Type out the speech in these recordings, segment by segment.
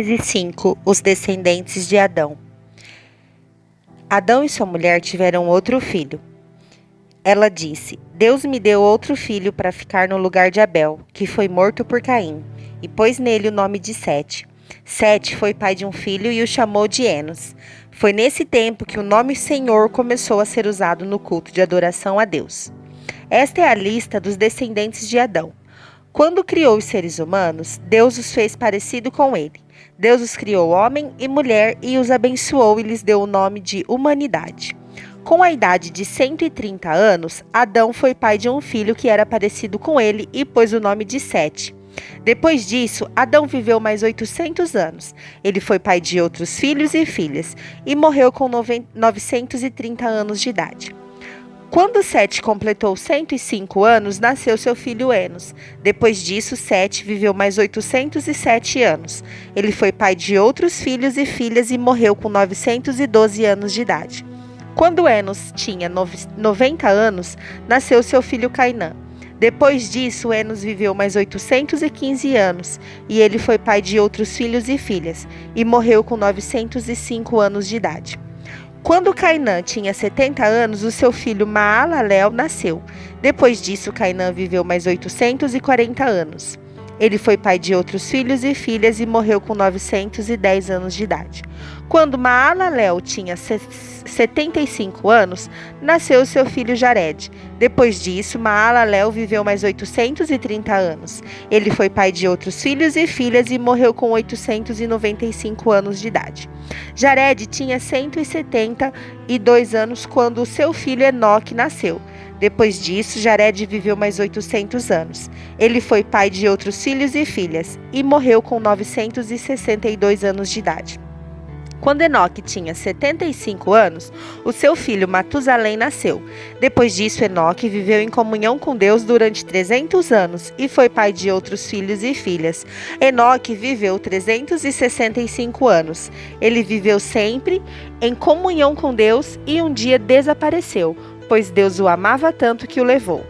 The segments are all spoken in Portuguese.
Gênesis 5. Os descendentes de Adão. Adão e sua mulher tiveram outro filho. Ela disse: Deus me deu outro filho para ficar no lugar de Abel, que foi morto por Caim, e pôs nele o nome de Sete. Sete foi pai de um filho e o chamou de Enos. Foi nesse tempo que o nome Senhor começou a ser usado no culto de adoração a Deus. Esta é a lista dos descendentes de Adão. Quando criou os seres humanos, Deus os fez parecido com ele. Deus os criou homem e mulher e os abençoou e lhes deu o nome de humanidade. Com a idade de 130 anos, Adão foi pai de um filho que era parecido com ele e pôs o nome de Sete. Depois disso, Adão viveu mais 800 anos. Ele foi pai de outros filhos e filhas e morreu com 930 anos de idade. Quando Sete completou 105 anos, nasceu seu filho Enos. Depois disso, Sete viveu mais 807 anos. Ele foi pai de outros filhos e filhas e morreu com 912 anos de idade. Quando Enos tinha 90 anos, nasceu seu filho Cainã. Depois disso, Enos viveu mais 815 anos, e ele foi pai de outros filhos e filhas, e morreu com 905 anos de idade. Quando Cainã tinha 70 anos, o seu filho Maalalel nasceu. Depois disso, Cainã viveu mais 840 anos. Ele foi pai de outros filhos e filhas e morreu com 910 anos de idade. Quando Maalalel tinha 75 anos, nasceu seu filho Jared. Depois disso, Maalalel viveu mais 830 anos. Ele foi pai de outros filhos e filhas e morreu com 895 anos de idade. Jared tinha 172 anos quando seu filho Enoque nasceu. Depois disso, Jared viveu mais 800 anos. Ele foi pai de outros filhos e filhas e morreu com 962 anos de idade. Quando Enoque tinha 75 anos, o seu filho Matusalém nasceu. Depois disso, Enoque viveu em comunhão com Deus durante 300 anos e foi pai de outros filhos e filhas. Enoque viveu 365 anos. Ele viveu sempre em comunhão com Deus e um dia desapareceu, pois Deus o amava tanto que o levou.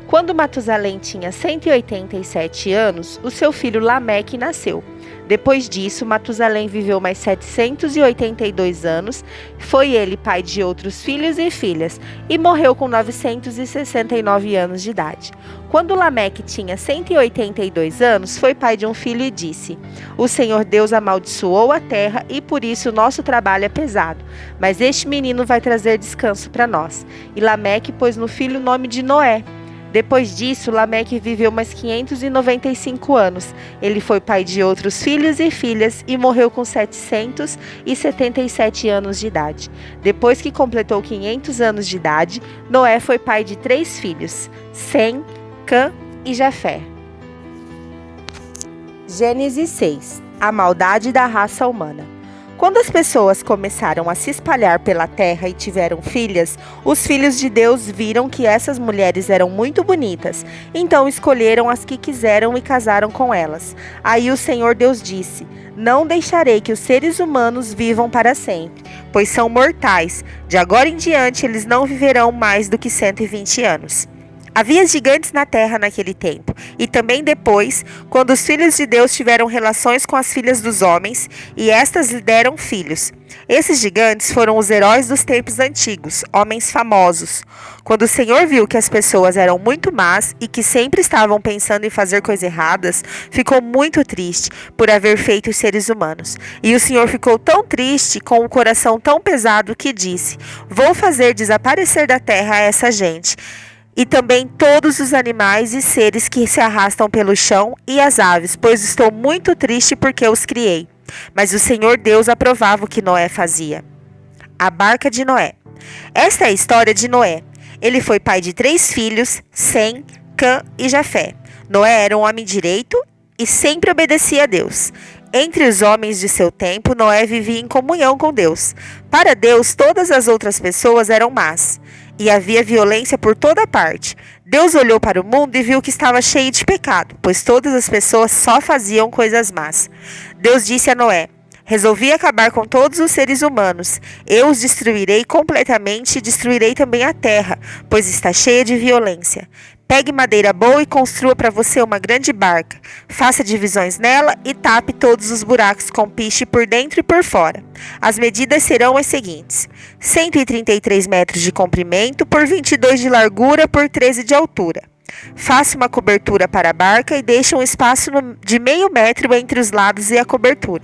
Quando Matusalém tinha 187 anos, o seu filho Lameque nasceu. Depois disso, Matusalém viveu mais 782 anos, foi ele pai de outros filhos e filhas, e morreu com 969 anos de idade. Quando Lameque tinha 182 anos, foi pai de um filho e disse: O Senhor Deus amaldiçoou a terra e por isso o nosso trabalho é pesado, mas este menino vai trazer descanso para nós. E Lameque pôs no filho o nome de Noé. Depois disso, Lameque viveu mais 595 anos. Ele foi pai de outros filhos e filhas e morreu com 777 anos de idade. Depois que completou 500 anos de idade, Noé foi pai de 3 filhos, Sem, Cã e Jafé. Gênesis 6. A maldade da raça humana. Quando as pessoas começaram a se espalhar pela terra e tiveram filhas, os filhos de Deus viram que essas mulheres eram muito bonitas, então escolheram as que quiseram e casaram com elas. Aí o Senhor Deus disse: Não deixarei que os seres humanos vivam para sempre, pois são mortais. De agora em diante eles não viverão mais do que 120 anos. Havia gigantes na terra naquele tempo, e também depois, quando os filhos de Deus tiveram relações com as filhas dos homens, e estas lhe deram filhos. Esses gigantes foram os heróis dos tempos antigos, homens famosos. Quando o Senhor viu que as pessoas eram muito más e que sempre estavam pensando em fazer coisas erradas, ficou muito triste por haver feito os seres humanos. E o Senhor ficou tão triste, com o coração tão pesado, que disse: Vou fazer desaparecer da terra essa gente, e também todos os animais e seres que se arrastam pelo chão e as aves, pois estou muito triste porque os criei. Mas o Senhor Deus aprovava o que Noé fazia. A barca de Noé. Esta é a história de Noé. Ele foi pai de 3 filhos, Sem, Cã e Jafé. Noé era um homem direito e sempre obedecia a Deus. Entre os homens de seu tempo, Noé vivia em comunhão com Deus. Para Deus, todas as outras pessoas eram más, e havia violência por toda parte. Deus olhou para o mundo e viu que estava cheio de pecado, pois todas as pessoas só faziam coisas más. Deus disse a Noé: Resolvi acabar com todos os seres humanos. Eu os destruirei completamente e destruirei também a terra, pois está cheia de violência. Pegue madeira boa e construa para você uma grande barca. Faça divisões nela e tape todos os buracos com piche por dentro e por fora. As medidas serão as seguintes: 133 metros de comprimento por 22 de largura por 13 de altura. Faça uma cobertura para a barca e deixe um espaço de meio metro entre os lados e a cobertura.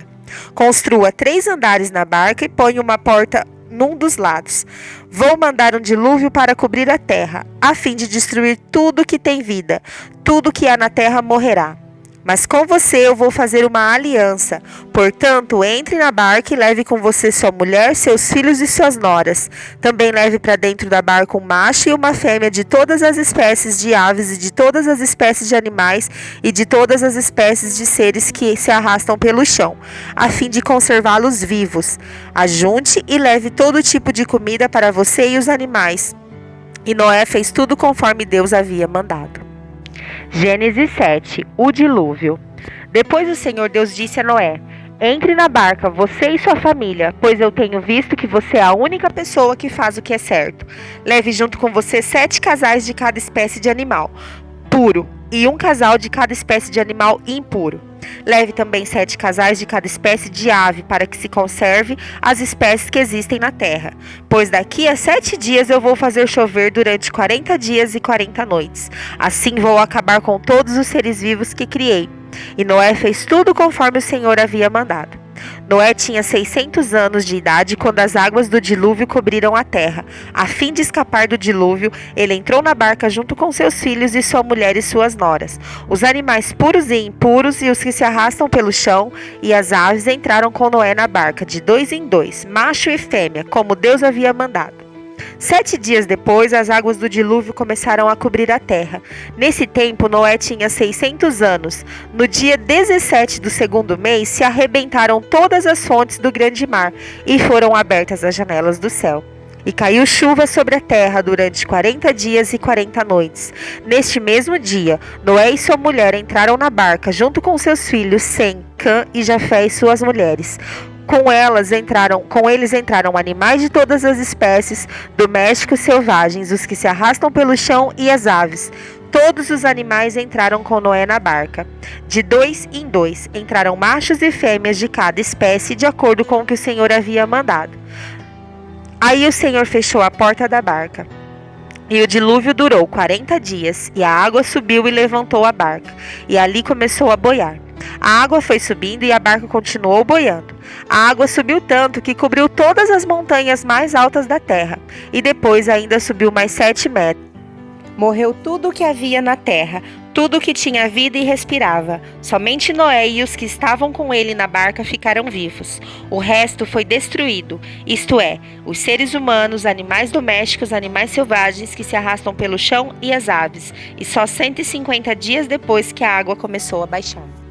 Construa 3 andares na barca e ponha uma porta num dos lados. Vou mandar um dilúvio para cobrir a terra, a fim de destruir tudo que tem vida. Tudo que há na terra morrerá. Mas com você eu vou fazer uma aliança. Portanto, entre na barca e leve com você sua mulher, seus filhos e suas noras. Também leve para dentro da barca um macho e uma fêmea de todas as espécies de aves e de todas as espécies de animais e de todas as espécies de seres que se arrastam pelo chão, a fim de conservá-los vivos. Ajunte e leve todo tipo de comida para você e os animais. E Noé fez tudo conforme Deus havia mandado. Gênesis 7. O dilúvio. Depois o Senhor Deus disse a Noé: entre na barca, você e sua família, pois eu tenho visto que você é a única pessoa que faz o que é certo. Leve junto com você 7 casais de cada espécie de animal puro e um casal de cada espécie de animal impuro. Leve também 7 casais de cada espécie de ave, para que se conserve as espécies que existem na terra. Pois daqui a 7 dias eu vou fazer chover durante 40 dias e 40 noites. Assim vou acabar com todos os seres vivos que criei. E Noé fez tudo conforme o Senhor havia mandado. Noé tinha 600 anos de idade quando as águas do dilúvio cobriram a terra. A fim de escapar do dilúvio, ele entrou na barca junto com seus filhos e sua mulher e suas noras. Os animais puros e impuros e os que se arrastam pelo chão e as aves entraram com Noé na barca, de 2 em 2, macho e fêmea, como Deus havia mandado. 7 dias depois, as águas do dilúvio começaram a cobrir a terra. Nesse tempo, Noé tinha 600 anos. No dia 17 do segundo mês, se arrebentaram todas as fontes do grande mar e foram abertas as janelas do céu. E caiu chuva sobre a terra durante 40 dias e 40 noites. Neste mesmo dia, Noé e sua mulher entraram na barca, junto com seus filhos Sem, Cã e Jafé e suas mulheres. Com eles entraram animais de todas as espécies, domésticos selvagens, os que se arrastam pelo chão e as aves. Todos os animais entraram com Noé na barca. De 2 em 2 entraram machos e fêmeas de cada espécie, de acordo com o que o Senhor havia mandado. Aí o Senhor fechou a porta da barca. E o dilúvio durou 40 dias, e a água subiu e levantou a barca, e ali começou a boiar. A água foi subindo e a barca continuou boiando. A água subiu tanto que cobriu todas as montanhas mais altas da terra, e depois ainda subiu mais 7 metros. Morreu tudo o que havia na terra, tudo o que tinha vida e respirava. Somente Noé e os que estavam com ele na barca ficaram vivos. O resto foi destruído, isto é, os seres humanos, animais domésticos, animais selvagens que se arrastam pelo chão e as aves. E só 150 dias depois que a água começou a baixar.